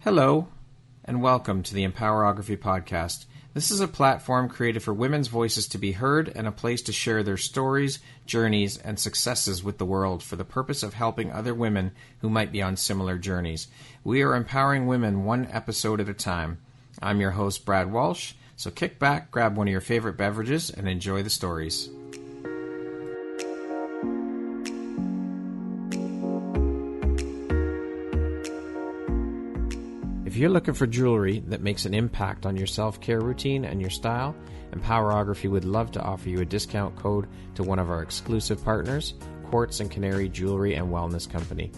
Hello, and welcome to the Empowerography Podcast. This is a platform created for women's voices to be heard and a place to share their stories, journeys, and successes with the world for the purpose of helping other women who might be on similar journeys. We are empowering women one episode at a time. I'm your host, Brad Walsh, so kick back, grab one of your favorite beverages, and enjoy the stories. If you're looking for jewelry that makes an impact on your self-care routine and your style, Empowerography would love to offer you a discount code to one of our exclusive partners, Quartz and Canary Jewelry and Wellness Company.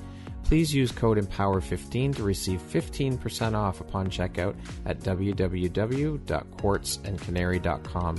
Please use code EMPOWER15 to receive 15% off upon checkout at www.quartzandcanary.com.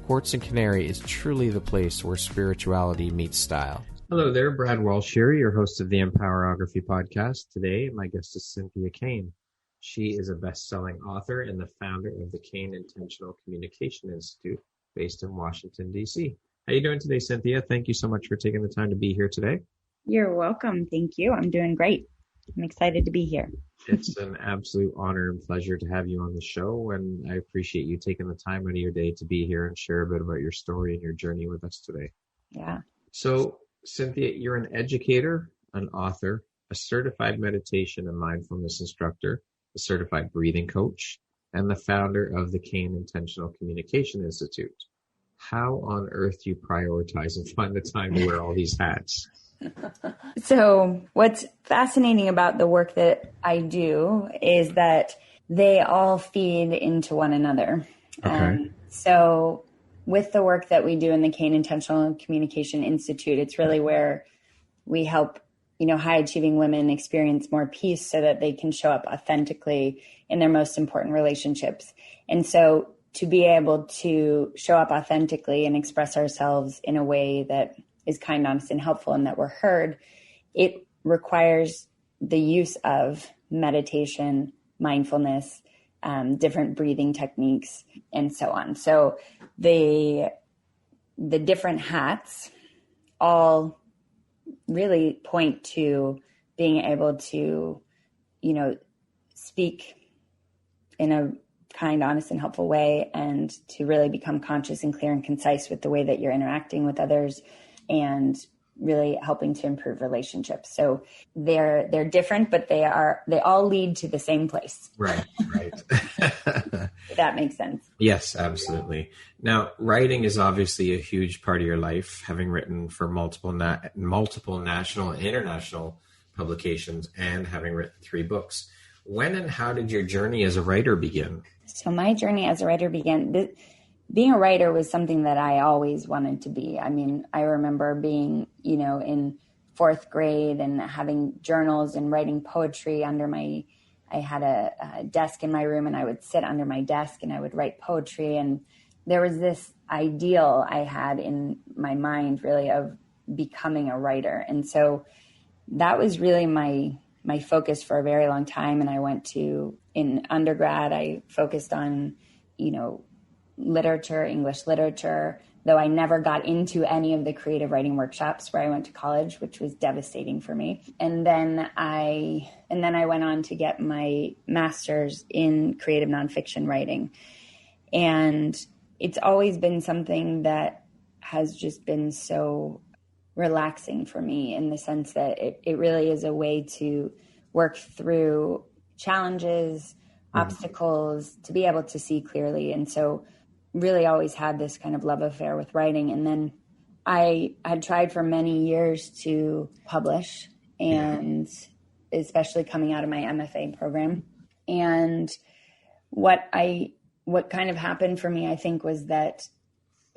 Quartz and Canary is truly the place where spirituality meets style. Hello there, Brad Walsh here, your host of the Empowerography Podcast. Today, my guest is Cynthia Kane. She is a best-selling author and the founder of the Kane Intentional Communication Institute based in Washington, D.C. How are you doing today, Cynthia? Thank you so much for taking the time to be here today. You're welcome. Thank you. I'm doing great. I'm excited to be here. It's an absolute honor and pleasure to have you on the show, and I appreciate you taking the time out of your day to be here and share a bit about your story and your journey with us today. Yeah. So, Cynthia, you're an educator, an author, a certified meditation and mindfulness instructor, a certified breathing coach, and the founder of the Kane Intentional Communication Institute. How on earth do you prioritize and find the time to wear all these hats? So what's fascinating about the work that I do is that they all feed into one another. Okay. So with the work that we do in the Kane Intentional Communication Institute, it's really where we help high achieving women experience more peace so that they can show up authentically in their most important relationships. And so to be able to show up authentically and express ourselves in a way that is kind, honest, and helpful and that we're heard, it requires the use of meditation, mindfulness, different breathing techniques, and so on. So the different hats all really point to being able to, speak in a kind, honest, and helpful way, and to really become conscious and clear and concise with the way that you're interacting with others, and really helping to improve relationships. So they're different, but they all lead to the same place. Right. If that makes sense. Yes, absolutely. Now, writing is obviously a huge part of your life, having written for multiple national and international publications and having written 3 books. When and how did your journey as a writer begin? So my journey as a writer began... Being a writer was something that I always wanted to be. I mean, I remember being, in 4th grade and having journals and writing poetry I had a desk in my room, and I would sit under my desk and I would write poetry. And there was this ideal I had in my mind, really, of becoming a writer. And so that was really my focus for a very long time. And I in undergrad, I focused on, literature, English literature, though I never got into any of the creative writing workshops where I went to college, which was devastating for me. And then I went on to get my master's in creative nonfiction writing. And it's always been something that has just been so relaxing for me, in the sense that it really is a way to work through challenges, obstacles, to be able to see clearly. And so really always had this kind of love affair with writing. And then I had tried for many years to publish, and especially coming out of my MFA program. And what kind of happened for me, I think, was that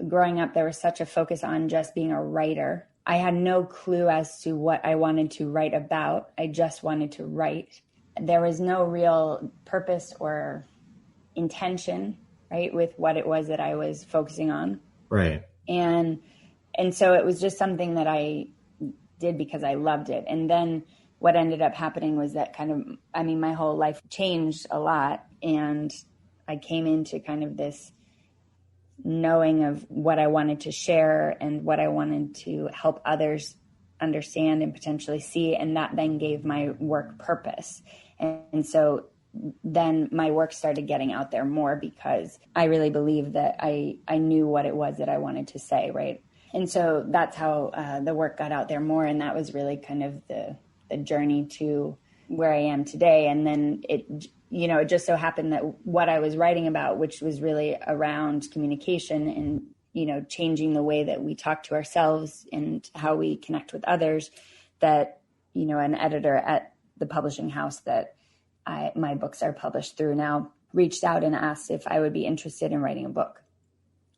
growing up, there was such a focus on just being a writer. I had no clue as to what I wanted to write about. I just wanted to write. There was no real purpose or intention, right, with what it was that I was focusing on. Right. And so it was just something that I did because I loved it. And then what ended up happening was that my whole life changed a lot. And I came into kind of this knowing of what I wanted to share and what I wanted to help others understand and potentially see. And that then gave my work purpose. And so then my work started getting out there more because I really believed that I knew what it was that I wanted to say, right? And so that's how the work got out there more. And that was really kind of the journey to where I am today. And then it just so happened that what I was writing about, which was really around communication and, changing the way that we talk to ourselves and how we connect with others, that, an editor at the publishing house that my books are published through now reached out and asked if I would be interested in writing a book.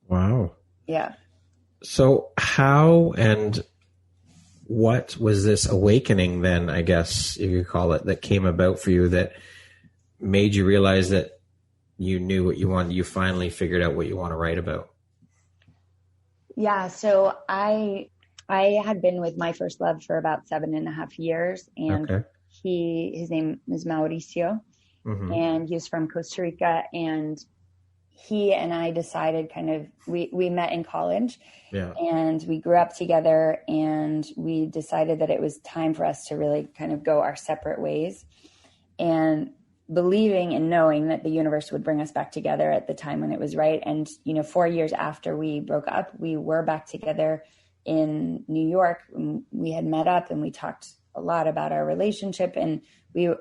Wow. Yeah. So how and what was this awakening then, I guess you could call it, that came about for you that made you realize that you knew what you wanted? You finally figured out what you want to write about. Yeah. So I had been with my first love for about 7.5 years, and Okay. his name is Mauricio, Mm-hmm. and he was from Costa Rica, and he and I decided we met in college. Yeah. And we grew up together, and we decided that it was time for us to really kind of go our separate ways, and believing and knowing that the universe would bring us back together at the time when it was right. And, 4 years after we broke up, we were back together in New York. We had met up and we talked a lot about our relationship, and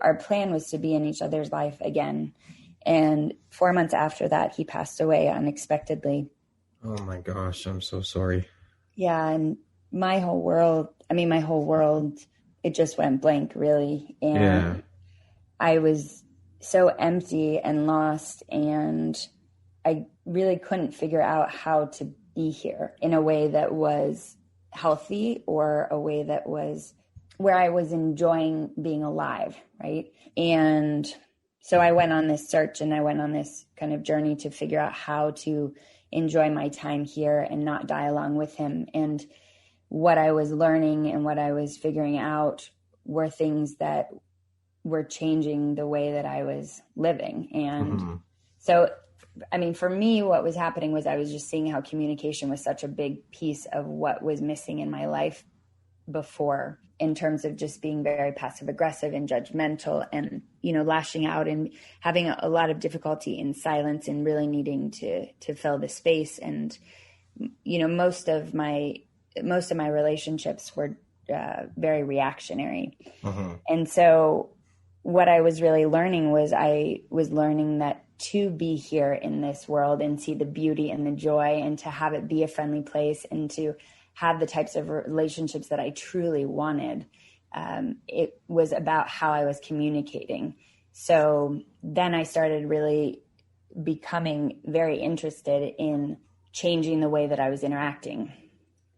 our plan was to be in each other's life again. And 4 months after that, he passed away unexpectedly. Oh my gosh, I'm so sorry. Yeah. And my whole world, it just went blank, really. And Yeah. I was so empty and lost, and I really couldn't figure out how to be here in a way that was healthy, or a way that was where I was enjoying being alive, right? And so I went on this search, and I went on this kind of journey to figure out how to enjoy my time here and not die along with him. And what I was learning and what I was figuring out were things that were changing the way that I was living. And so, for me, what was happening was I was just seeing how communication was such a big piece of what was missing in my life before, in terms of just being very passive aggressive and judgmental, and, lashing out and having a lot of difficulty in silence, and really needing to fill the space. And, most of my relationships were very reactionary. And so what I was really learning was that to be here in this world and see the beauty and the joy, and to have it be a friendly place, and to have the types of relationships that I truly wanted, it was about how I was communicating. So then I started really becoming very interested in changing the way that I was interacting.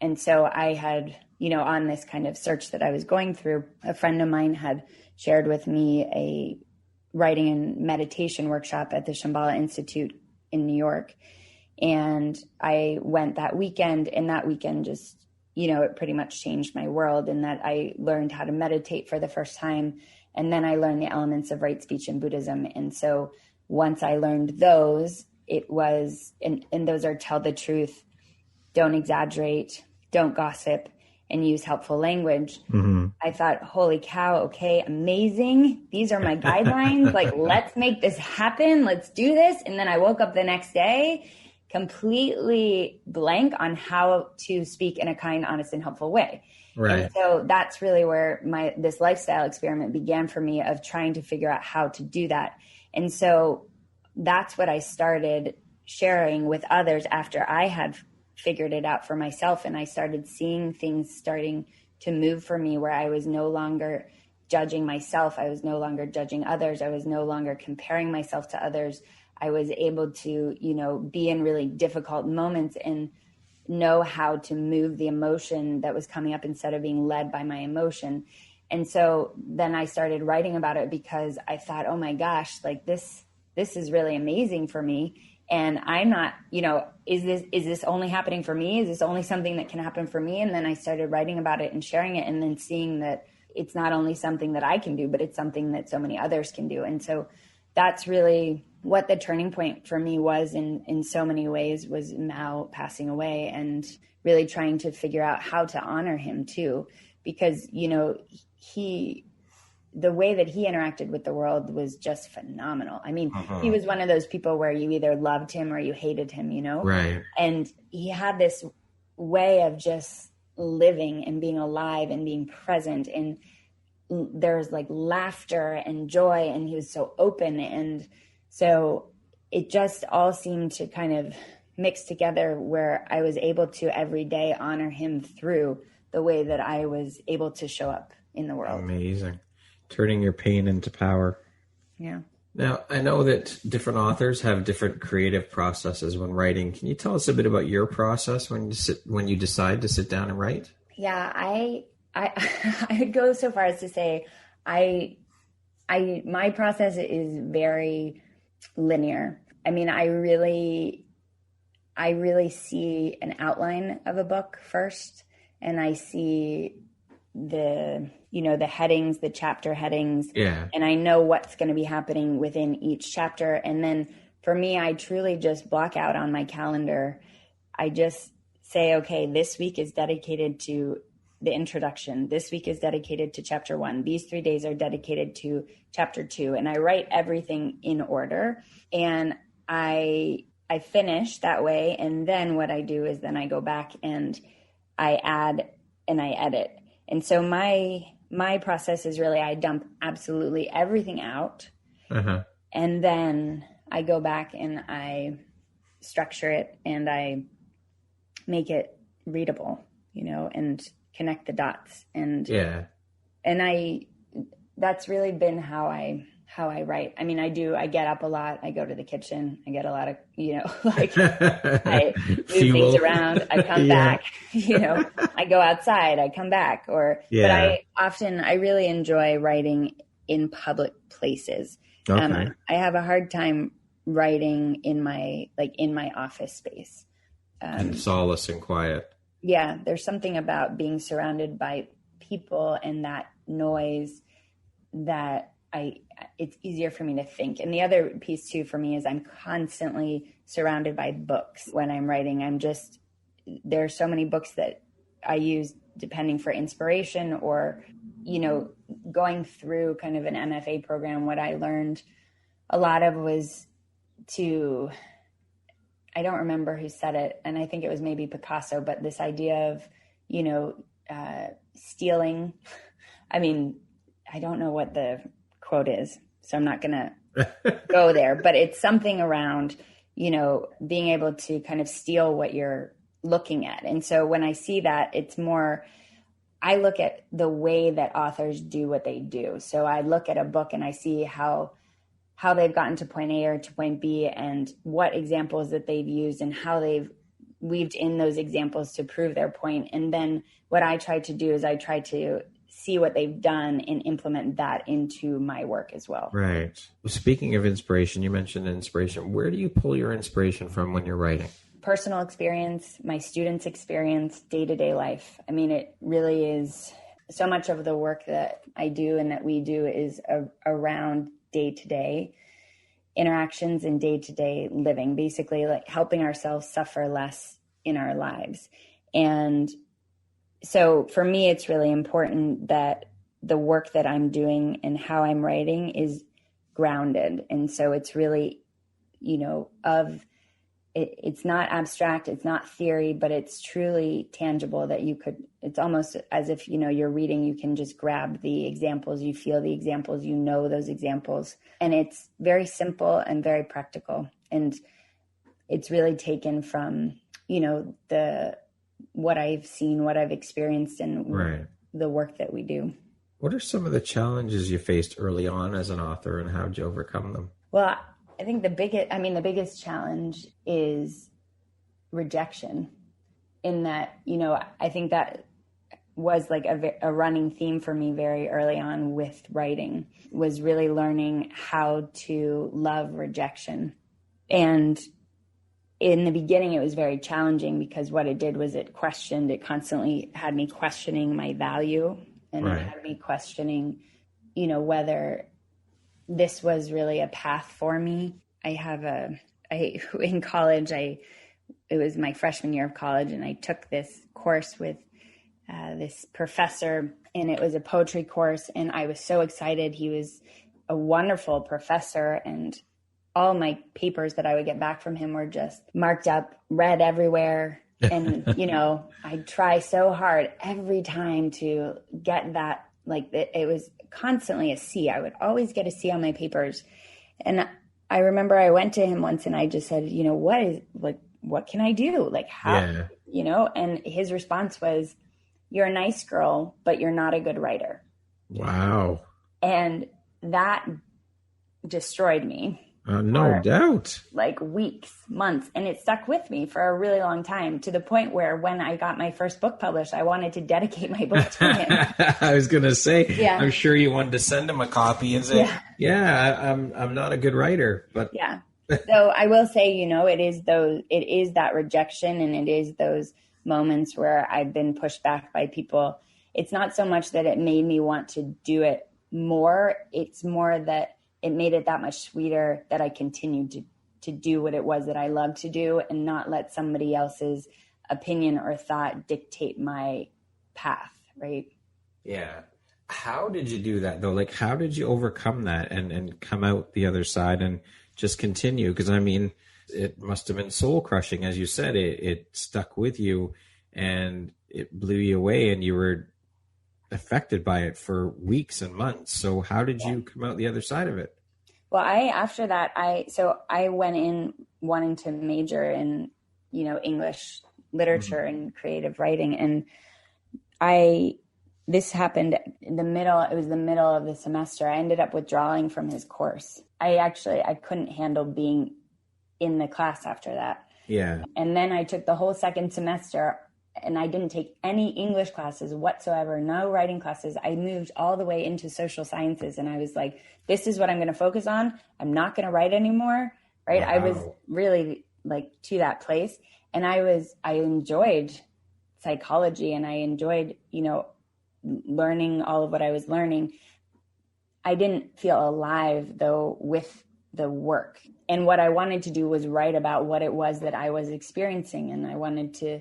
And so I had, on this kind of search that I was going through, a friend of mine had shared with me a writing and meditation workshop at the Shambhala Institute in New York. And I went that weekend, and that weekend just, it pretty much changed my world, in that I learned how to meditate for the first time. And then I learned the elements of right speech in Buddhism. And so once I learned those, it was, and those are tell the truth, don't exaggerate, don't gossip, and use helpful language. I thought, holy cow, okay, amazing. These are my guidelines. Like, let's make this happen. Let's do this. And then I woke up the next day completely blank on how to speak in a kind, honest, and helpful way. Right. And so that's really where this lifestyle experiment began for me, of trying to figure out how to do that. And so that's what I started sharing with others after I had figured it out for myself. And I started seeing things starting to move for me, where I was no longer judging myself. I was no longer judging others. I was no longer comparing myself to others. I was able to, be in really difficult moments and know how to move the emotion that was coming up, instead of being led by my emotion. And so then I started writing about it, because I thought, oh my gosh, like this is really amazing for me. And I'm not, is this only happening for me? Is this only something that can happen for me? And then I started writing about it and sharing it, and then seeing that it's not only something that I can do, but it's something that so many others can do. And so that's really what the turning point for me was, in so many ways, was Mao passing away, and really trying to figure out how to honor him too. Because, he the way that he interacted with the world was just phenomenal. I mean, he was one of those people where you either loved him or you hated him, you know? Right. And he had this way of just living and being alive and being present. And there's like laughter and joy, and he was so open. And so it just all seemed to kind of mix together where I was able to every day honor him through the way that I was able to show up in the world. Amazing. Turning your pain into power. Yeah. Now, I know that different authors have different creative processes when writing. Can you tell us a bit about your process when you decide to sit down and write? Yeah, I would go so far as to say my process is very linear. I mean, I really see an outline of a book first, and I see the headings, the chapter headings, and I know what's going to be happening within each chapter. And then for me, I truly just block out on my calendar. I just say, okay, this week is dedicated to the introduction. This week is dedicated to chapter 1. These 3 days are dedicated to chapter 2. And I write everything in order, and I finish that way. And then what I do is then I go back and I add and I edit. And so my process is really, I dump absolutely everything out. And then I go back and I structure it and I make it readable, and connect the dots. And that's really been how I write. I mean, I get up a lot. I go to the kitchen. I get a lot of, I move things around. I come back, I go outside, I come back but I really enjoy writing in public places. Okay. I have a hard time writing in my office space. And solace and quiet. Yeah. There's something about being surrounded by people and that noise that it's easier for me to think. And the other piece too for me is I'm constantly surrounded by books when I'm writing. There are so many books that I use depending for inspiration or, going through kind of an MFA program. What I learned a lot of was I don't remember who said it, and I think it was maybe Picasso, but this idea of, stealing. I mean, I don't know what the quote is, so I'm not going to go there, but it's something around, being able to kind of steal what you're looking at. And so when I see that, it's more, I look at the way that authors do what they do. So I look at a book and I see how they've gotten to point A or to point B and what examples that they've used and how they've weaved in those examples to prove their point. And then what I try to do is I try to see what they've done and implement that into my work as well. Right. Speaking of inspiration, you mentioned inspiration. Where do you pull your inspiration from when you're writing? Personal experience, my students' experience, day-to-day life. I mean, it really is so much of the work that I do and that we do is around day-to-day interactions and day-to-day living, basically like helping ourselves suffer less in our lives. And so for me, it's really important that the work that I'm doing and how I'm writing is grounded. And so it's really, it's not abstract, it's not theory, but it's truly tangible that it's almost as if, you're reading, you can just grab the examples, you feel the examples, those examples. And it's very simple and very practical. And it's really taken from, what I've seen, what I've experienced, and the work that we do. What are some of the challenges you faced early on as an author, and how did you overcome them? Well, I think the biggest challenge is rejection, in that, I think that was like a running theme for me very early on with writing, was really learning how to love rejection. And in the beginning, it was very challenging because what it did was it constantly had me questioning my value, and it had me questioning, whether this was really a path for me. In college, it was my freshman year of college, and I took this course with this professor and it was a poetry course. And I was so excited. He was a wonderful professor, and all my papers that I would get back from him were just marked up, read everywhere. And, I try so hard every time to get that, it was constantly a C. I would always get a C on my papers. And I remember I went to him once and I just said, what can I do? How, and his response was, "You're a nice girl, but you're not a good writer." Wow. And that destroyed me. No doubt. Weeks, months. And it stuck with me for a really long time, to the point where when I got my first book published, I wanted to dedicate my book to him. I was going to say, yeah. I'm sure you wanted to send him a copy and say, I'm not a good writer, but yeah. So I will say, it is that rejection, and it is those moments where I've been pushed back by people. It's not so much that it made me want to do it more. It's more that it made it that much sweeter that I continued to do what it was that I love to do, and not let somebody else's opinion or thought dictate my path. Right. Yeah. How did you do that though? How did you overcome that and come out the other side and just continue? Because it must have been soul crushing. As you said, it stuck with you and it blew you away, and you were affected by it for weeks and months. So how did you come out the other side of it? Well, after that, I went in wanting to major in, English literature and creative writing. And this happened in the middle of the semester. I ended up withdrawing from his course. I couldn't handle being in the class after that. Yeah. And then I took the whole second semester, and I didn't take any English classes whatsoever, no writing classes. I moved all the way into social sciences, and I was like, this is what I'm going to focus on. I'm not going to write anymore. Right. Wow. I was really to that place. And I enjoyed psychology, and I enjoyed, learning all of what I was learning. I didn't feel alive though with the work. And what I wanted to do was write about what it was that I was experiencing. And I wanted to,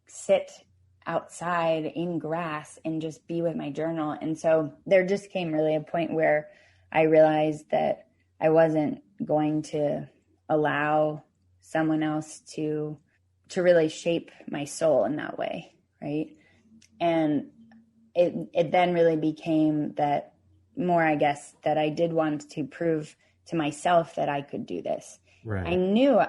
sit outside in grass and just be with my journal. And so there just came really a point where I realized that I wasn't going to allow someone else to really shape my soul in that way. Right. And it then really became that more, I guess, that I did want to prove to myself that I could do this. Right. I knew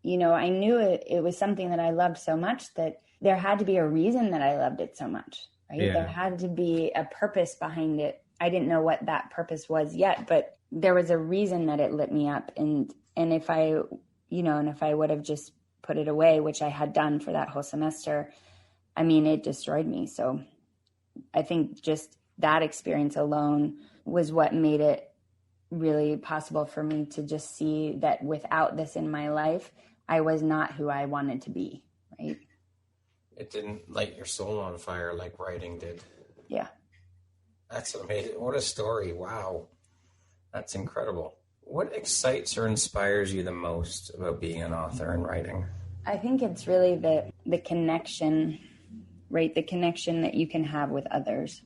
it was something that I loved so much that there had to be a reason that I loved it so much, right? Yeah. There had to be a purpose behind it. I didn't know what that purpose was yet, but there was a reason that it lit me up. And if I would have just put it away, which I had done for that whole semester, it destroyed me. So I think just that experience alone was what made it really possible for me to just see that without this in my life, I was not who I wanted to be, right? It didn't light your soul on fire like writing did. Yeah. That's amazing. What a story. Wow. That's incredible. What excites or inspires you the most about being an author and writing? I think it's really the connection, right? The connection that you can have with others,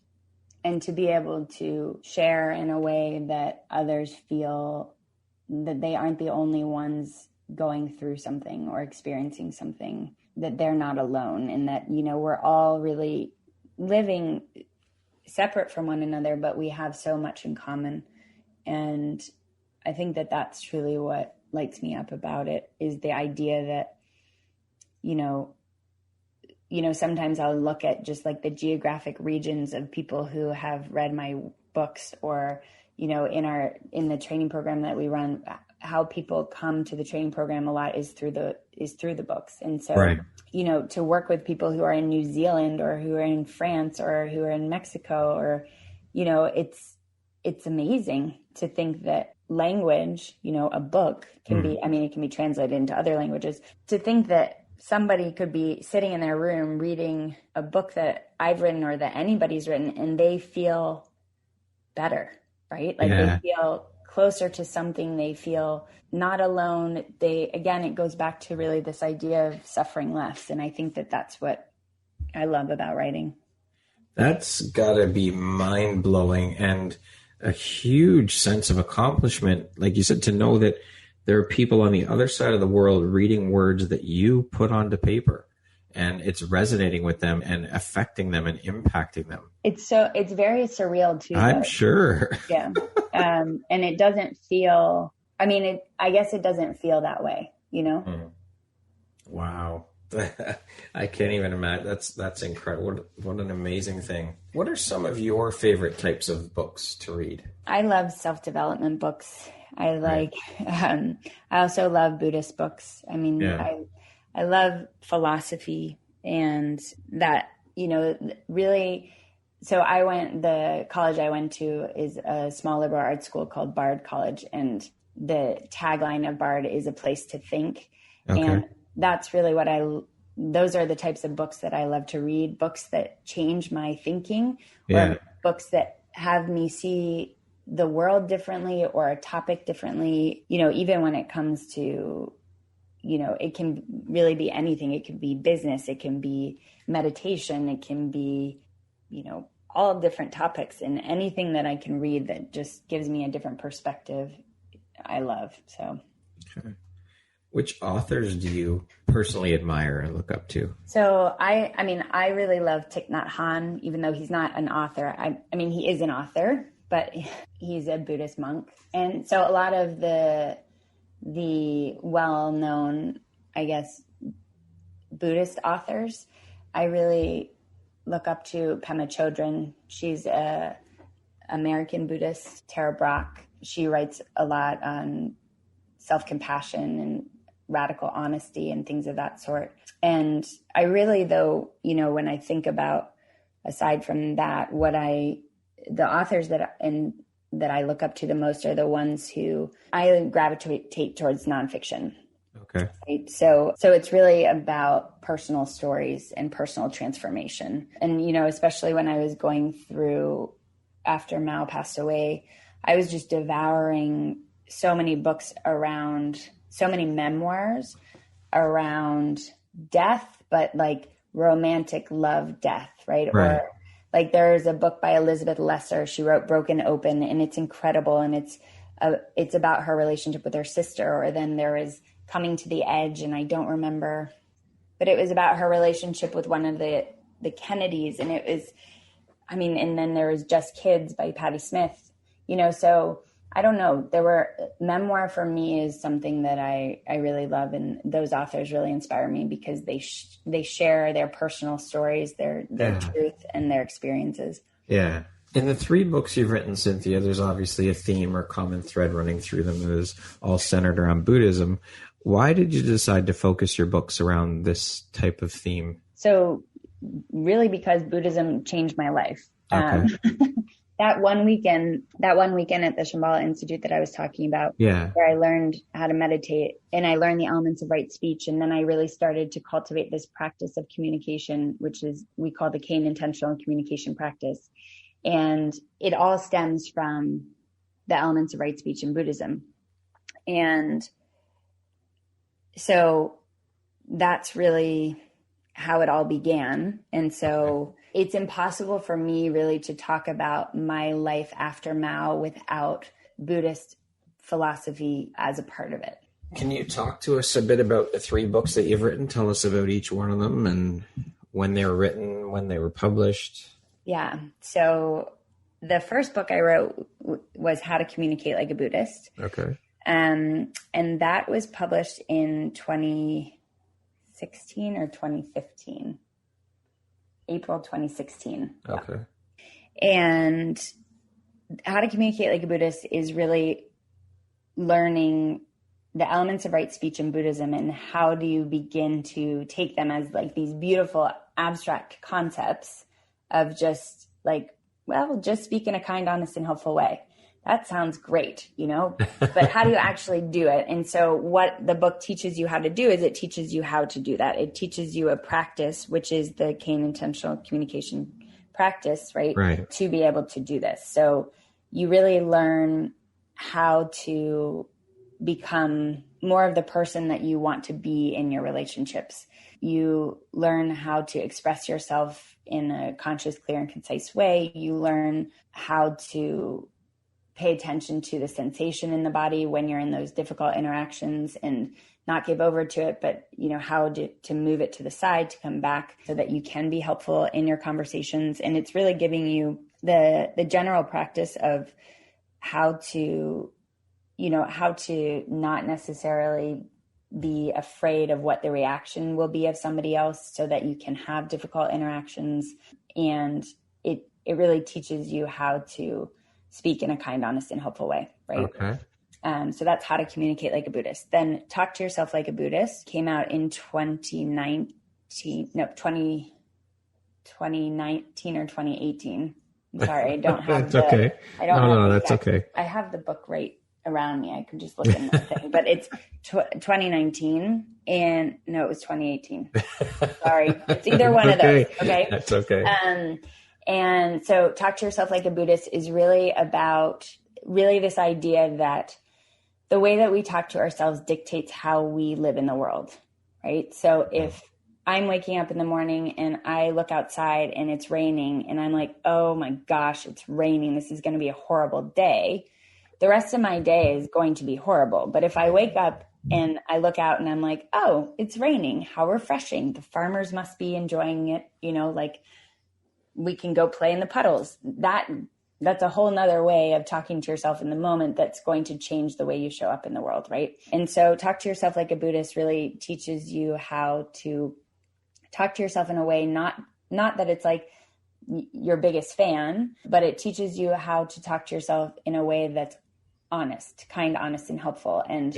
and to be able to share in a way that others feel that they aren't the only ones going through something or experiencing something, that they're not alone, and that, we're all really living separate from one another, but we have so much in common. And I think that that's truly what lights me up about it, is the idea that, sometimes I'll look at just the geographic regions of people who have read my books, or, in the training program that we run, how people come to the training program a lot is through the books. And so, right. To work with people who are in New Zealand, or who are in France, or who are in Mexico, or, it's amazing to think that language, a book can be, it can be translated into other languages. To think that somebody could be sitting in their room reading a book that I've written or that anybody's written, and they feel better, right? They feel closer to something. They feel not alone. It goes back to really this idea of suffering less. And I think that that's what I love about writing. That's got to be mind-blowing and a huge sense of accomplishment. Like you said, to know that there are people on the other side of the world reading words that you put onto paper and it's resonating with them and affecting them and impacting them. It's very surreal too. I'm sure. Yeah. And it doesn't feel, I guess it doesn't feel that way, you know? Wow. I can't even imagine. That's incredible. What an amazing thing. What are some of your favorite types of books to read? I love self-development books. I also love Buddhist books. I love philosophy and that, really. So the college I went to is a small liberal arts school called Bard College. And the tagline of Bard is a place to think. Okay. And that's really those are the types of books that I love to read, books that change my thinking, or books that have me see the world differently or a topic differently, even when it comes to, it can really be anything. It could be business, it can be meditation, it can be, all different topics, and anything that I can read that just gives me a different perspective, I love. So. Okay. Which authors do you personally admire and look up to? So I really love Thich Nhat Hanh, even though he's not an author. He is an author, but he's a Buddhist monk. And so a lot of the well-known, I guess, Buddhist authors, I really look up to Pema Chodron. She's a American Buddhist. Tara Brach. She writes a lot on self-compassion and radical honesty and things of that sort. And I really, though, when I think about, aside from that, the authors that I look up to the most are the ones who I gravitate towards nonfiction. Okay. Right? So it's really about personal stories and personal transformation. And, especially when I was going through, after Mao passed away, I was just devouring so many books around, so many memoirs around death, but like romantic love death, right? Or like there's a book by Elizabeth Lesser. She wrote Broken Open, and it's incredible. And it's about her relationship with her sister. Or then there is Coming to the Edge, and I don't remember, but it was about her relationship with one of the Kennedys. And it was, and then there was Just Kids by Patti Smith, so I don't know. Memoir for me is something that I really love. And those authors really inspire me because they share their personal stories, their truth and their experiences. Yeah. In the 3 books you've written, Cynthia, there's obviously a theme or common thread running through them that is all centered around Buddhism. Why did you decide to focus your books around this type of theme? So really because Buddhism changed my life. Okay. That one weekend at the Shambhala Institute that I was talking about, where I learned how to meditate and I learned the elements of right speech. And then I really started to cultivate this practice of communication, which we call the Kane Intentional Communication Practice. And it all stems from the elements of right speech in Buddhism. And so that's really how it all began. And so it's impossible for me really to talk about my life after Mao without Buddhist philosophy as a part of it. Can you talk to us a bit about the 3 books that you've written? Tell us about each one of them and when they were written, when they were published. Yeah. So the first book I wrote was How to Communicate Like a Buddhist. Okay. And that was published in 2016 or 2015. April 2016. Okay. And How to Communicate Like a Buddhist is really learning the elements of right speech in Buddhism and how do you begin to take them as like these beautiful abstract concepts of just like, well, just speak in a kind, honest, and helpful way. That sounds great, but how do you actually do it? And so what the book teaches you how to do is it teaches you how to do that. It teaches you a practice, which is the Kane Intentional Communication Practice, right? To be able to do this. So you really learn how to become more of the person that you want to be in your relationships. You learn how to express yourself in a conscious, clear, and concise way. You learn how to pay attention to the sensation in the body when you're in those difficult interactions and not give over to it, but how to move it to the side, to come back so that you can be helpful in your conversations. And it's really giving you the general practice of how to not necessarily be afraid of what the reaction will be of somebody else so that you can have difficult interactions. And it really teaches you how to speak in a kind, honest, and helpful way, right? Okay. So that's How to Communicate Like a Buddhist. Then Talk to Yourself Like a Buddhist came out in 2019 or 2018. I'm sorry, I don't have That's okay. That's okay. I have the book right around me. I could just look in that thing, but it's 2019 and no, it was 2018. Sorry. It's either one of those. Okay. That's okay. And so Talk to Yourself Like a Buddhist is really about this idea that the way that we talk to ourselves dictates how we live in the world, right? So if I'm waking up in the morning and I look outside and it's raining and I'm like, oh my gosh, it's raining. This is going to be a horrible day. The rest of my day is going to be horrible. But if I wake up and I look out and I'm like, oh, it's raining. How refreshing. The farmers must be enjoying it. We can go play in the puddles. That's a whole nother way of talking to yourself in the moment that's going to change the way you show up in the world, right? And so Talk to Yourself Like a Buddhist really teaches you how to talk to yourself in a way, not that it's like your biggest fan, but it teaches you how to talk to yourself in a way that's honest, kind, honest, and helpful, and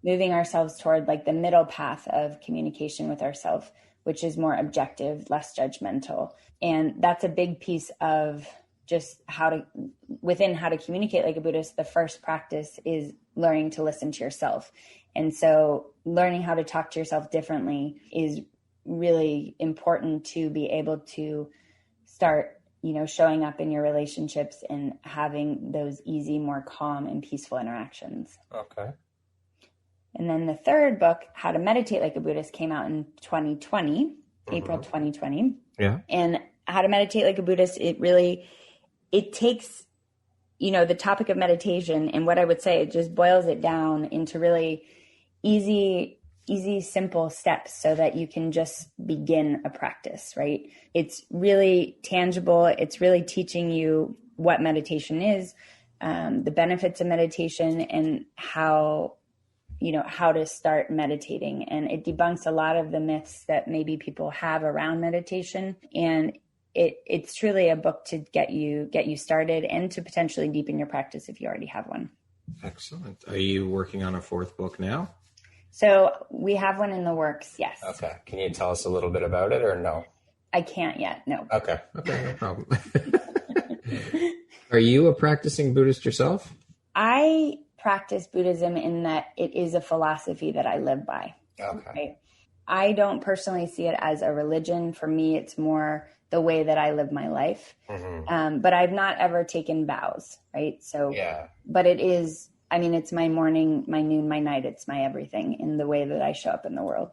moving ourselves toward like the middle path of communication with ourselves, which is more objective, less judgmental. And that's a big piece of just how to communicate like a Buddhist. The first practice is learning to listen to yourself. And so learning how to talk to yourself differently is really important to be able to start showing up in your relationships and having those easy, more calm and peaceful interactions. Okay. And then the third book, How to Meditate Like a Buddhist, came out in 2020, April 2020. Yeah. And How to Meditate Like a Buddhist, it takes, the topic of meditation, and what I would say, it just boils it down into really easy, simple steps so that you can just begin a practice, right? It's really tangible. It's really teaching you what meditation is, the benefits of meditation, and how to start meditating. And it debunks a lot of the myths that maybe people have around meditation. And it's truly a book to get you started and to potentially deepen your practice if you already have one. Excellent. Are you working on a fourth book now? So we have one in the works, yes. Okay. Can you tell us a little bit about it or no? I can't yet, no. Okay, no problem. Are you a practicing Buddhist yourself? I practice Buddhism in that it is a philosophy that I live by. Okay. Right? I don't personally see it as a religion. For me, it's more the way that I live my life. Mm-hmm. But I've not ever taken vows, right? So, but it is, it's my morning, my noon, my night. It's my everything in the way that I show up in the world.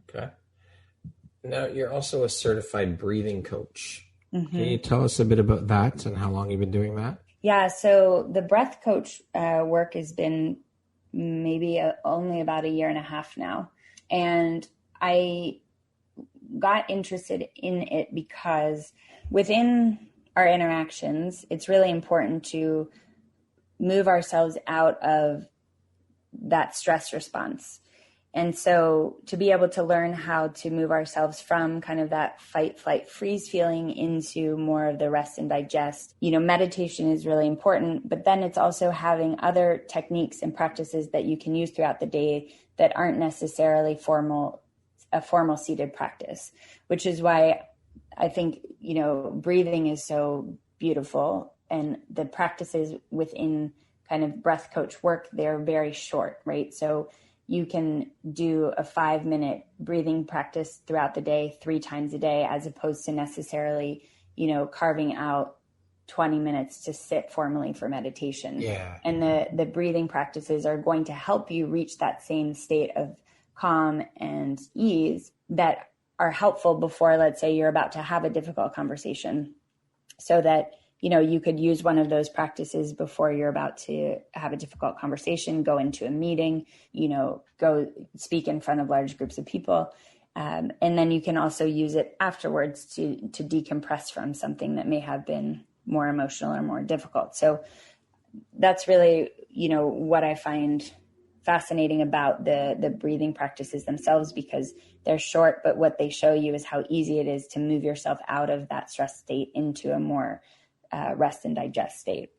Okay. Now, you're also a certified breathing coach. Mm-hmm. Can you tell us a bit about that and how long you've been doing that? Yeah. So the breath coach work has been maybe only about 1.5 years now. And I got interested in it because within our interactions, it's really important to move ourselves out of that stress response. And so to be able to learn how to move ourselves from kind of that fight, flight, freeze feeling into more of the rest and digest, meditation is really important, but then it's also having other techniques and practices that you can use throughout the day that aren't necessarily a formal seated practice, which is why I think, breathing is so beautiful, and the practices within kind of breath coach work, they're very short, right? So you can do a 5-minute breathing practice throughout the day, 3 times a day, as opposed to necessarily, carving out 20 minutes to sit formally for meditation. Yeah. And the breathing practices are going to help you reach that same state of calm and ease that are helpful before, let's say, you're about to have a difficult conversation, so that, you could use one of those practices before you're about to have a difficult conversation, go into a meeting, go speak in front of large groups of people. And then you can also use it afterwards to decompress from something that may have been more emotional or more difficult. So that's really, what I find fascinating about the breathing practices themselves, because they're short, but what they show you is how easy it is to move yourself out of that stress state into a more rest and digest state.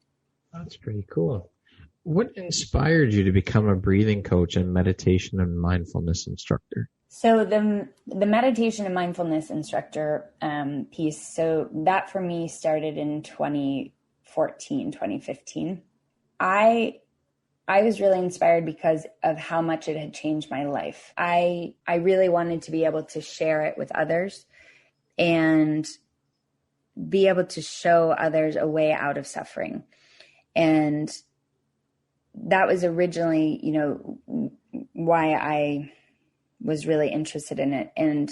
That's pretty cool. What inspired you to become a breathing coach and meditation and mindfulness instructor? So the meditation and mindfulness instructor piece, so that for me started in 2015. I was really inspired because of how much it had changed my life. I really wanted to be able to share it with others and be able to show others a way out of suffering. And that was originally, why I was really interested in it. And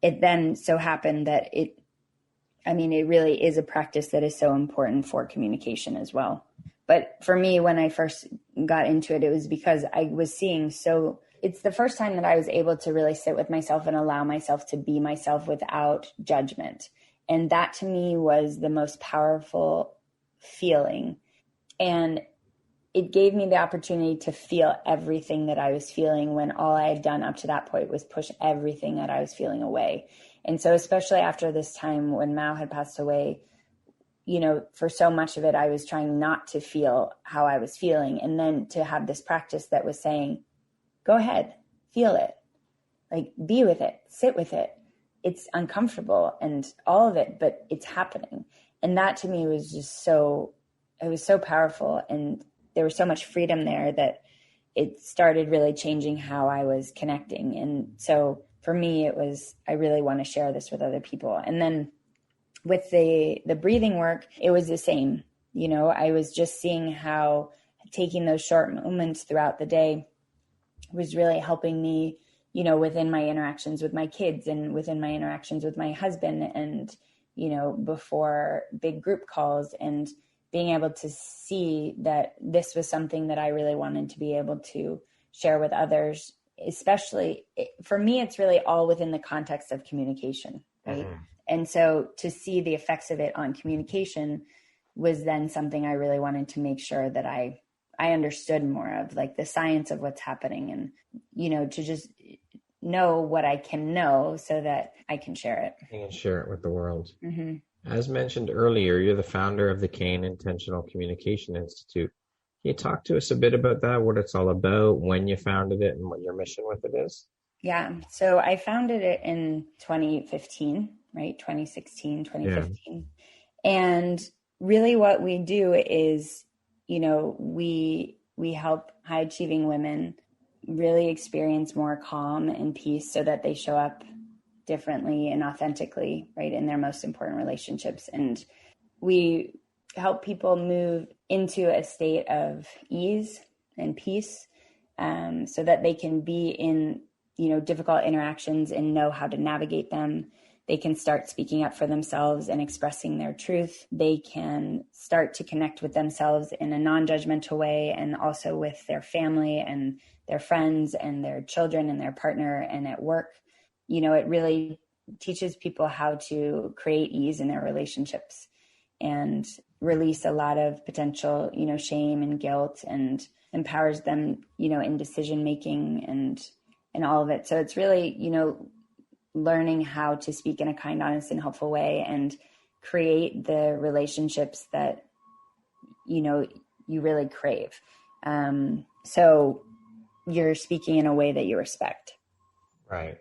it then so happened that it really is a practice that is so important for communication as well. But for me, when I first got into it, it was because I was seeing it's the first time that I was able to really sit with myself and allow myself to be myself without judgment. And that to me was the most powerful feeling. And it gave me the opportunity to feel everything that I was feeling, when all I had done up to that point was push everything that I was feeling away. And so especially after this time when Mao had passed away, for so much of it, I was trying not to feel how I was feeling. And then to have this practice that was saying, go ahead, feel it, like be with it, sit with it. It's uncomfortable and all of it, but it's happening. And that to me was just it was so powerful. And there was so much freedom there that it started really changing how I was connecting. And so for me, I really want to share this with other people. And then with the breathing work, it was the same. I was just seeing how taking those short moments throughout the day was really helping me, within my interactions with my kids and within my interactions with my husband and, before big group calls, and being able to see that this was something that I really wanted to be able to share with others, especially for me, it's really all within the context of communication, right? Mm-hmm. And so to see the effects of it on communication was then something I really wanted to make sure that I understood more of, like the science of what's happening, and, to just know what I can know so that I can share it. You can share it with the world. Mm-hmm. As mentioned earlier, you're the founder of the Kane Intentional Communication Institute. Can you talk to us a bit about that, what it's all about, when you founded it, and what your mission with it is? Yeah. So I founded it in 2015, right? 2016, 2015. Yeah. And really what we do is, we help high achieving women really experience more calm and peace so that they show up differently and authentically, right, in their most important relationships. And we help people move into a state of ease and peace, so that they can be in, difficult interactions and know how to navigate them. They can start speaking up for themselves and expressing their truth. They can start to connect with themselves in a non-judgmental way, and also with their family and their friends and their children and their partner and at work. It really teaches people how to create ease in their relationships and release a lot of potential, shame and guilt, and empowers them, in decision-making and all of it. So it's really, learning how to speak in a kind, honest, and helpful way, and create the relationships that, you really crave. So you're speaking in a way that you respect. Right.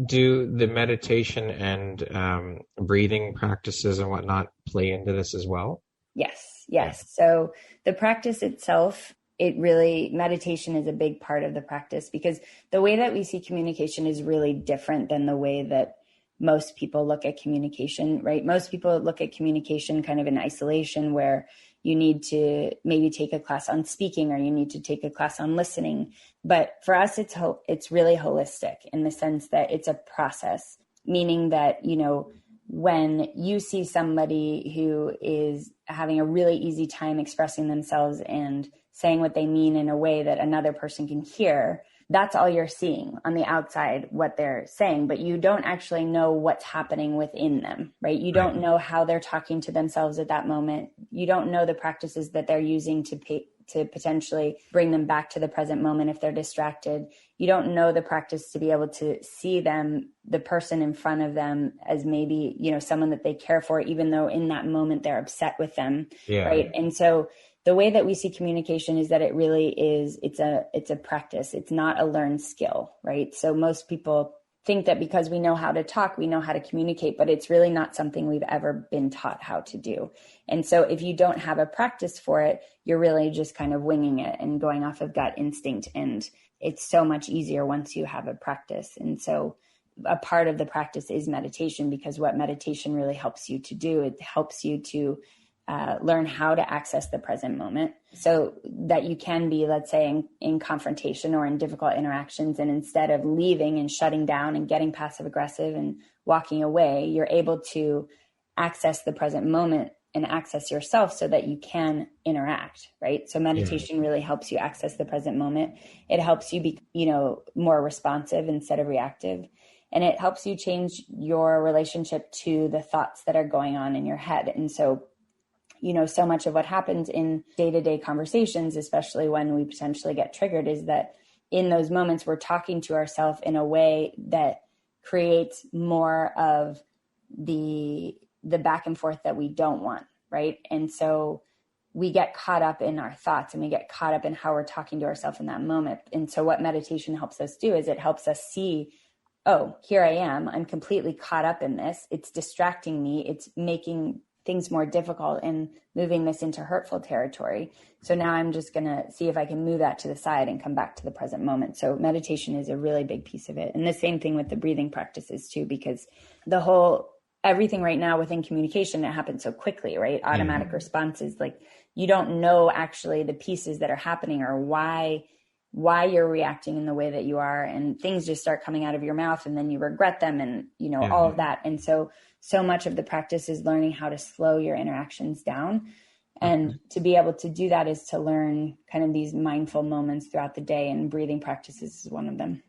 Do the meditation and breathing practices and whatnot play into this as well? Yes. Yeah. So the practice itself, meditation is a big part of the practice, because the way that we see communication is really different than the way that most people look at communication, right? Most people look at communication kind of in isolation, where you need to maybe take a class on speaking, or you need to take a class on listening. But for us, it's really holistic in the sense that it's a process, meaning that, you know, when you see somebody who is having a really easy time expressing themselves and saying what they mean in a way that another person can hear, that's all you're seeing on the outside, what they're saying, but you don't actually know what's happening within them, right? You don't know how they're talking to themselves at that moment. You don't know the practices that they're using to potentially bring them back to the present moment if they're distracted. You don't know the practice to be able to see them, the person in front of them, as maybe, you know, someone that they care for, even though in that moment they're upset with them, right? And so the way that we see communication is that it really is, it's a practice. It's not a learned skill, right? So most people think that because we know how to talk, we know how to communicate, but it's really not something we've ever been taught how to do. And so if you don't have a practice for it, you're really just kind of winging it and going off of gut instinct. And it's so much easier once you have a practice. And so a part of the practice is meditation, because what meditation really helps you to do, it helps you to learn how to access the present moment so that you can be, let's say, in confrontation or in difficult interactions. And instead of leaving and shutting down and getting passive aggressive and walking away, you're able to access the present moment and access yourself so that you can interact, right? So meditation really helps you access the present moment. It helps you be, you know, more responsive instead of reactive. And it helps you change your relationship to the thoughts that are going on in your head. And so, you know, so much of what happens in day-to-day conversations, especially when we potentially get triggered, is that in those moments, we're talking to ourselves in a way that creates more of the back and forth that we don't want, right? And so we get caught up in our thoughts and we get caught up in how we're talking to ourselves in that moment. And so what meditation helps us do is it helps us see, oh, here I am. I'm completely caught up in this. It's distracting me. It's making things more difficult and moving this into hurtful territory. So now I'm just going to see if I can move that to the side and come back to the present moment. So meditation is a really big piece of it. And the same thing with the breathing practices too, because everything right now within communication, it happens so quickly, right? Automatic responses, like you don't know actually the pieces that are happening or why you're reacting in the way that you are, and things just start coming out of your mouth and then you regret them and, you know, all of that. And so much of the practice is learning how to slow your interactions down. And to be able to do that is to learn kind of these mindful moments throughout the day, and breathing practices is one of them.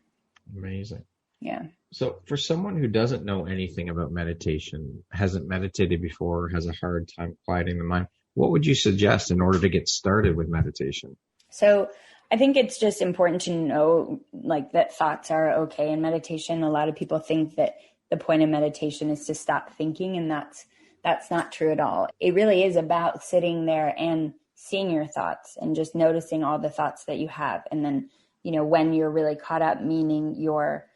Amazing. Yeah. So for someone who doesn't know anything about meditation, hasn't meditated before, has a hard time quieting the mind, what would you suggest in order to get started with meditation? So I think it's just important to know, like, that thoughts are okay in meditation. A lot of people think that the point of meditation is to stop thinking, and that's not true at all. It really is about sitting there and seeing your thoughts and just noticing all the thoughts that you have. And then, you know, when you're really caught up, meaning you're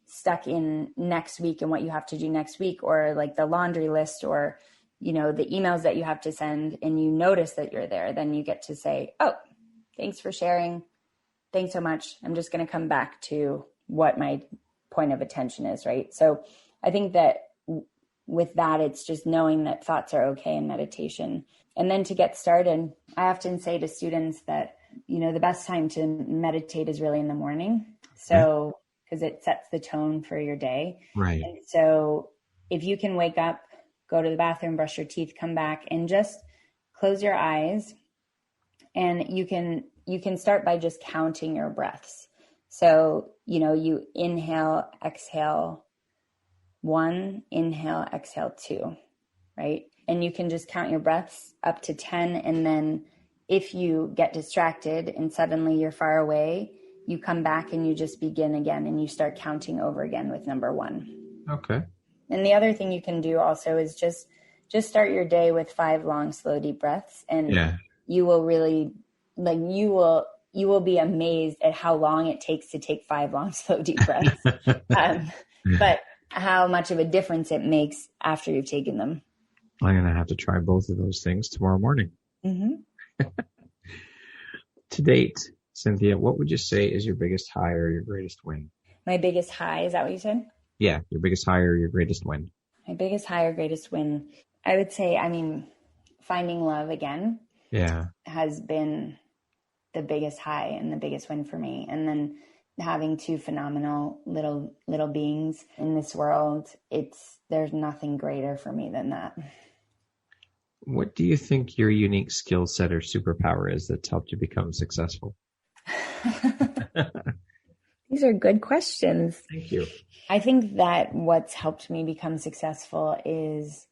stuck in next week and what you have to do next week, or like the laundry list, or, you know, the emails that you have to send, and you notice that you're there, then you get to say, oh, thanks for sharing. Thanks so much. I'm just going to come back to what my point of attention is, right? So I think that with that, it's just knowing that thoughts are okay in meditation. And then to get started, I often say to students that, you know, the best time to meditate is really in the morning. So, because it sets the tone for your day. Right. And so if you can wake up, go to the bathroom, brush your teeth, come back, and just close your eyes, and you can start by just counting your breaths. So, you know, you inhale, exhale 1, inhale, exhale 2, right? And you can just count your breaths up to 10. And then if you get distracted and suddenly you're far away, you come back and you just begin again, and you start counting over again with number 1. Okay. And the other thing you can do also is just start your day with 5 long, slow, deep breaths. And you will really, like, you will be amazed at how long it takes to take 5 long, slow, deep breaths. But how much of a difference it makes after you've taken them. I'm going to have to try both of those things tomorrow morning. Mm-hmm. To date, Cynthia, what would you say is your biggest high or your greatest win? My biggest high, is that what you said? Yeah, your biggest high or your greatest win. My biggest high or greatest win, I would say, finding love again has been the biggest high and the biggest win for me. And then having two phenomenal little beings in this world, there's nothing greater for me than that. What do you think your unique skill set or superpower is that's helped you become successful? These are good questions. Thank you. I think that what's helped me become successful is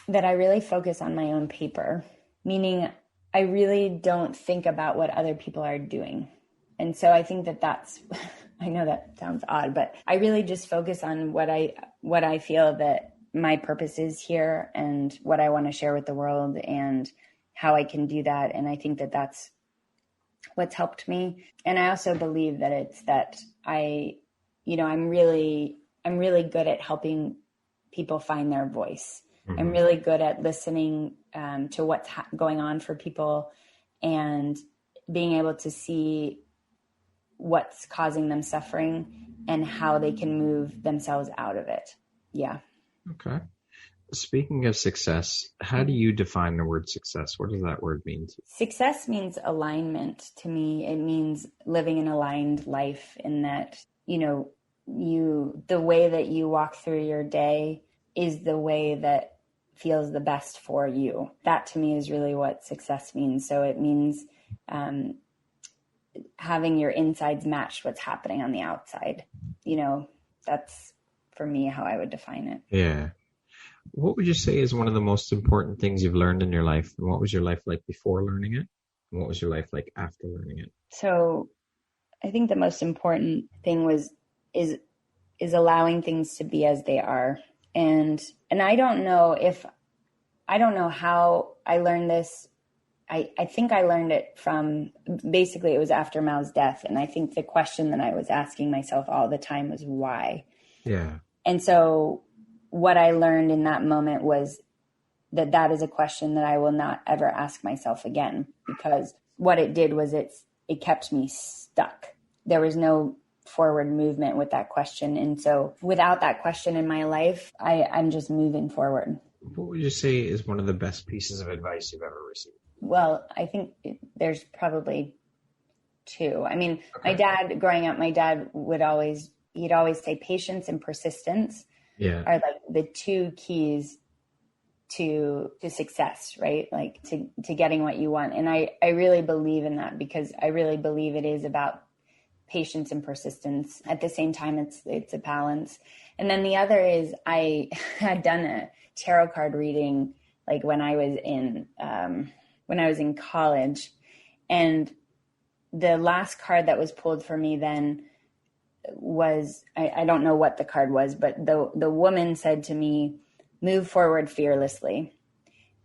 that I really focus on my own paper, meaning I really don't think about what other people are doing. And so I think that's, I know that sounds odd, but I really just focus on what I feel that my purpose is here and what I want to share with the world and how I can do that. And I think that that's what's helped me. And I also believe that it's that I'm really good at helping people find their voice. Mm-hmm. I'm really good at listening to what's going on for people and being able to see what's causing them suffering and how they can move themselves out of it. Yeah. Okay. Speaking of success, how do you define the word success? What does that word mean to you? Success means alignment to me. It means living an aligned life in that, the way that you walk through your day is the way that feels the best for you. That to me is really what success means. So it means having your insides match what's happening on the outside. That's for me how I would define it. Yeah. What would you say is one of the most important things you've learned in your life? And what was your life like before learning it? And what was your life like after learning it? So I think the most important thing is allowing things to be as they are. And I don't know how I learned this. I think I learned it from, basically it was after Mao's death. And I think the question that I was asking myself all the time was why? Yeah. And so what I learned in that moment was that is a question that I will not ever ask myself again, because what it did was it kept me stuck. There was no forward movement with that question. And so without that question in my life, I'm just moving forward. What would you say is one of the best pieces of advice you've ever received? Well, I think there's probably two. Okay. My dad, growing up, would always say patience and persistence are like the two keys to success, right? Like to getting what you want. And I really believe in that, because I really believe it is about patience and persistence. At the same time, it's a balance. And then the other is I had done a tarot card reading like when I was in college, and the last card that was pulled for me then was, I don't know what the card was, but the woman said to me, move forward fearlessly.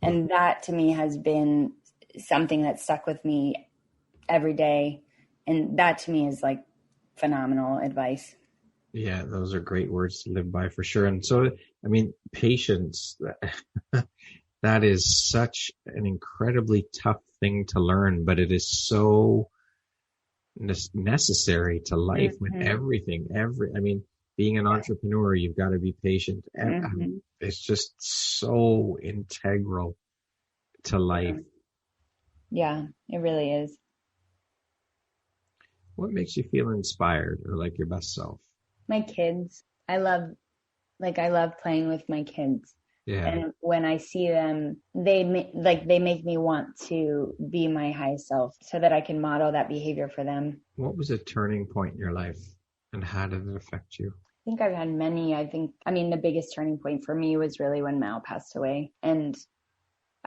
And that to me has been something that stuck with me every day. And that to me is like phenomenal advice. Yeah, those are great words to live by for sure. And so, patience, that is such an incredibly tough thing to learn, but it is so necessary to life. Mm-hmm. With everything. Being an entrepreneur, you've got to be patient. Mm-hmm. It's just so integral to life. Yeah, it really is. What makes you feel inspired or like your best self? My kids. I love playing with my kids. Yeah. And when I see them, they make me want to be my highest self so that I can model that behavior for them. What was a turning point in your life, and how did it affect you? I think I've had many. The biggest turning point for me was really when Mao passed away. And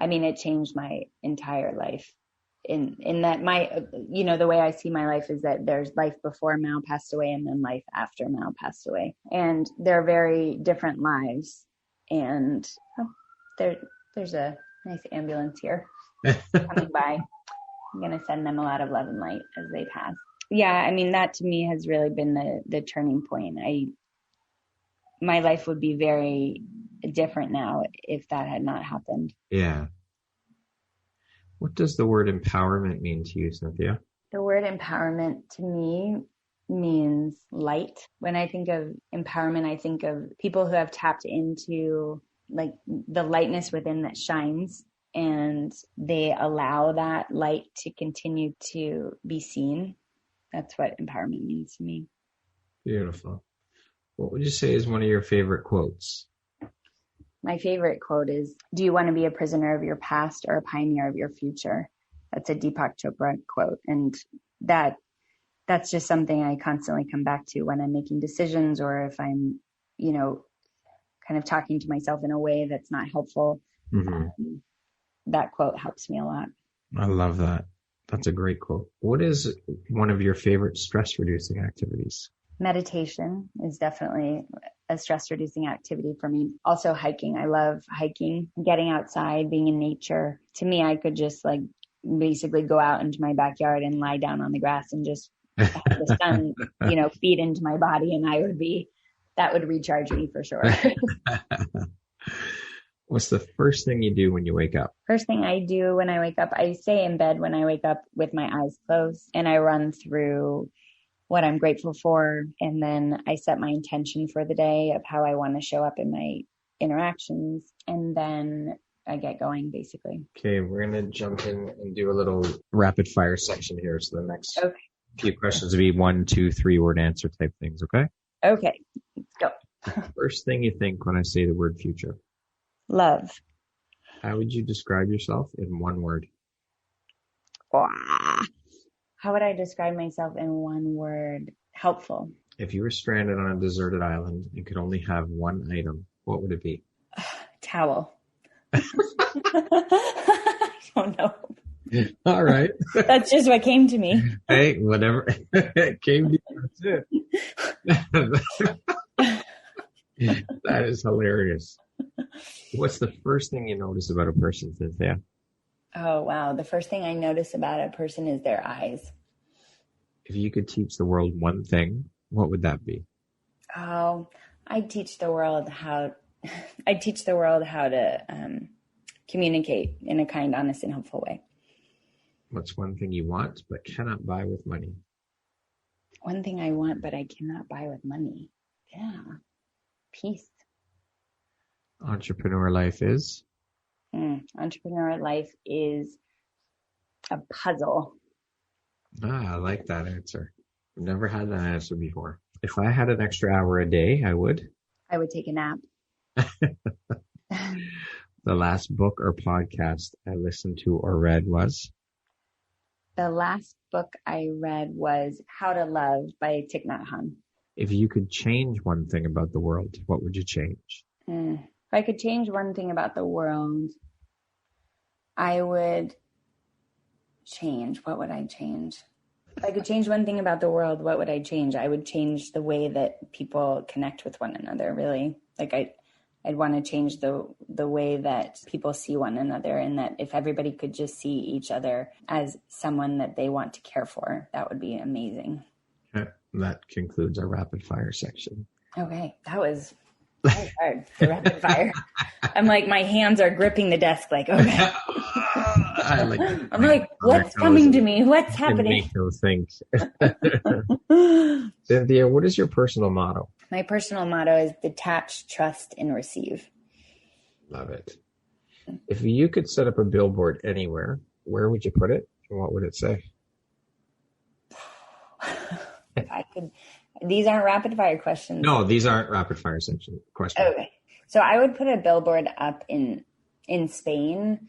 it changed my entire life. In that the way I see my life is that there's life before Mao passed away and then life after Mao passed away. And they're very different lives. And there's a nice ambulance here coming by. I'm going to send them a lot of love and light as they pass. Yeah, that to me has really been the turning point. My life would be very different now if that had not happened. Yeah. What does the word empowerment mean to you, Cynthia? The word empowerment to me means light. When I think of empowerment, I think of people who have tapped into like the lightness within that shines, and they allow that light to continue to be seen. That's what empowerment means to me. Beautiful. What would you say is one of your favorite quotes? My favorite quote is, "Do you want to be a prisoner of your past or a pioneer of your future?" That's a Deepak Chopra quote. And that's just something I constantly come back to when I'm making decisions, or if I'm, kind of talking to myself in a way that's not helpful. Mm-hmm. That quote helps me a lot. I love that. That's a great quote. What is one of your favorite stress-reducing activities? Meditation is definitely a stress-reducing activity for me. Also hiking. I love hiking, getting outside, being in nature. To me, I could just basically go out into my backyard and lie down on the grass and just have the sun, feed into my body, and that would recharge me for sure. What's the first thing you do when you wake up? First thing I do when I wake up, I stay in bed when I wake up with my eyes closed, and I run through what I'm grateful for. And then I set my intention for the day of how I want to show up in my interactions. And then I get going, basically. Okay, we're going to jump in and do a little rapid fire section here. So the next few questions will be 1, 2, 3 word answer type things, okay? Okay, let's go. First thing you think when I say the word future? Love. How would you describe yourself in one word? How would I describe myself in one word? Helpful. If you were stranded on a deserted island and could only have one item, what would it be? Towel. I don't know. All right. That's just what came to me. Hey, whatever it came to you, that's it. That is hilarious. What's the first thing you notice about a person, Cynthia? Oh, wow. The first thing I notice about a person is their eyes. If you could teach the world one thing, what would that be? Oh, I'd teach the world how to communicate in a kind, honest, and helpful way. What's one thing you want but cannot buy with money? One thing I want but I cannot buy with money. Yeah. Peace. Entrepreneur life is? Entrepreneur life is a puzzle. I like that answer. I've never had that answer before. If I had an extra hour a day, I would take a nap. The last book or podcast I listened to or read was? The last book I read was How to Love by Thich Nhat Hanh. If you could change one thing about the world, what would you change? If I could change one thing about the world, I would change. What would I change? If I could change one thing about the world, what would I change? I would change the way that people connect with one another, really. I'd want to change the way that people see one another, and that if everybody could just see each other as someone that they want to care for, that would be amazing. Okay. That concludes our rapid fire section. Okay. That was hard, the rapid fire. I'm like, my hands are gripping the desk okay. I'm like, what's coming to me? What's happening? Make them think. Cynthia, what is your personal motto? My personal motto is detach, trust, and receive. Love it. If you could set up a billboard anywhere, where would you put it? And what would it say? If I could, these aren't rapid fire questions. No, these aren't rapid fire questions. Okay. So I would put a billboard up in Spain,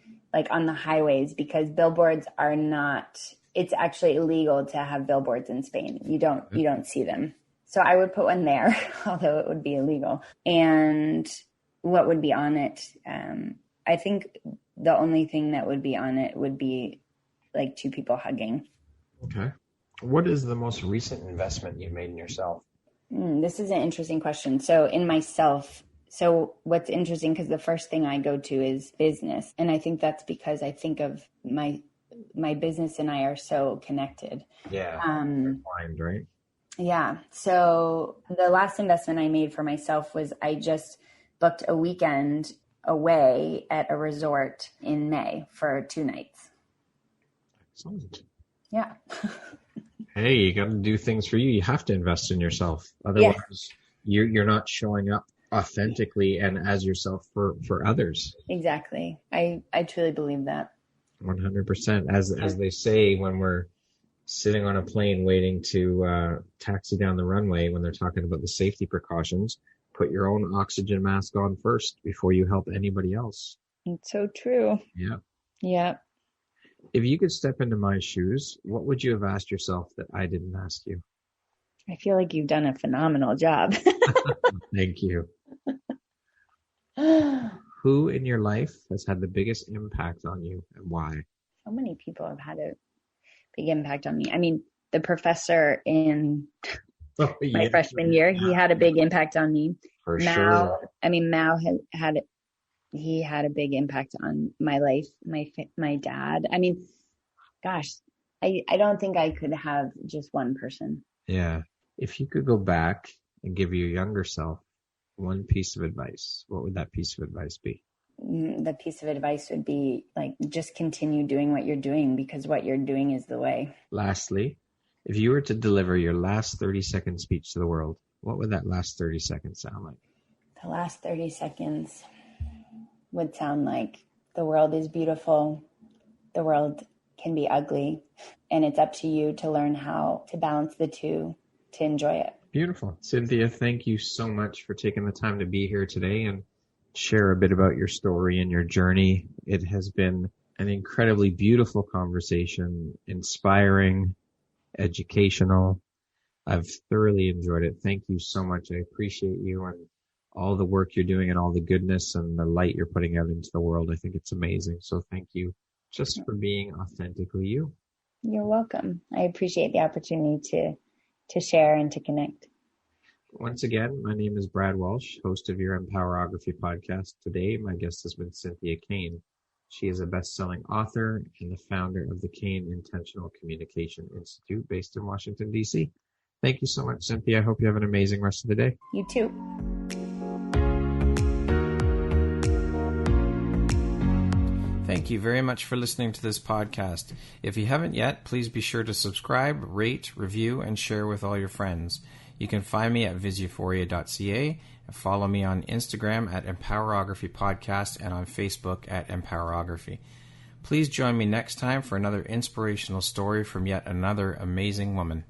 on the highways, because billboards are not, it's actually illegal to have billboards in Spain. You don't see them. So I would put one there, although it would be illegal. And what would be on it? I think the only thing that would be on it would be two people hugging. Okay. What is the most recent investment you made in yourself? This is an interesting question. So in myself, what's interesting, because the first thing I go to is business. And I think that's because I think of my business and I are so connected. Yeah. Intertwined, right? Yeah. So the last investment I made for myself was I just booked a weekend away at a resort in May for 2 nights. Excellent. Yeah. Hey, you got to do things for you. You have to invest in yourself. Yeah, Otherwise, you're not showing up authentically and as yourself for others. exactly. I truly believe that. 100%. As they say when we're sitting on a plane waiting to taxi down the runway, when they're talking about the safety precautions, put your own oxygen mask on first before you help anybody else. It's so true. Yeah. Yeah. If you could step into my shoes, what would you have asked yourself that I didn't ask you? I feel like you've done a phenomenal job. Thank you. So Who in your life has had the biggest impact on you and why? many people have had a big impact on me. I mean, the professor in my freshman year, he had a big impact on me. For Mao, sure. I mean, Mao had he had a big impact on my life. My dad. I mean, gosh, I don't think I could have just one person. Yeah. If you could go back and give your younger self one piece of advice, what would that piece of advice be? The piece of advice would be like, just continue doing what you're doing, because what you're doing is the way. Lastly, if you were to deliver your last 30-second speech to the world, what would that last 30 seconds sound like? The last 30 seconds would sound like, the world is beautiful. The world can be ugly, and it's up to you to learn how to balance the two to enjoy it. Beautiful. Cynthia, thank you so much for taking the time to be here today and share a bit about your story and your journey. It has been an incredibly beautiful conversation, inspiring, educational. I've thoroughly enjoyed it. Thank you so much. I appreciate you and all the work you're doing and all the goodness and the light you're putting out into the world. I think it's amazing. So thank you just for being authentically you. You're welcome. I appreciate the opportunity to share and to connect. Once again, my name is Brad Walsh, host of your Empowerography Podcast. Today, my guest has been Cynthia Kane. She is a best-selling author and the founder of the Kane Intentional Communication Institute based in Washington, D.C. Thank you so much, Cynthia. I hope you have an amazing rest of the day. You too. Thank you very much for listening to this podcast. If you haven't yet, please be sure to subscribe, rate, review, and share with all your friends. You can find me at viseuphoria.ca and follow me on Instagram at Empowerography Podcast and on Facebook at Empowerography. Please join me next time for another inspirational story from yet another amazing woman.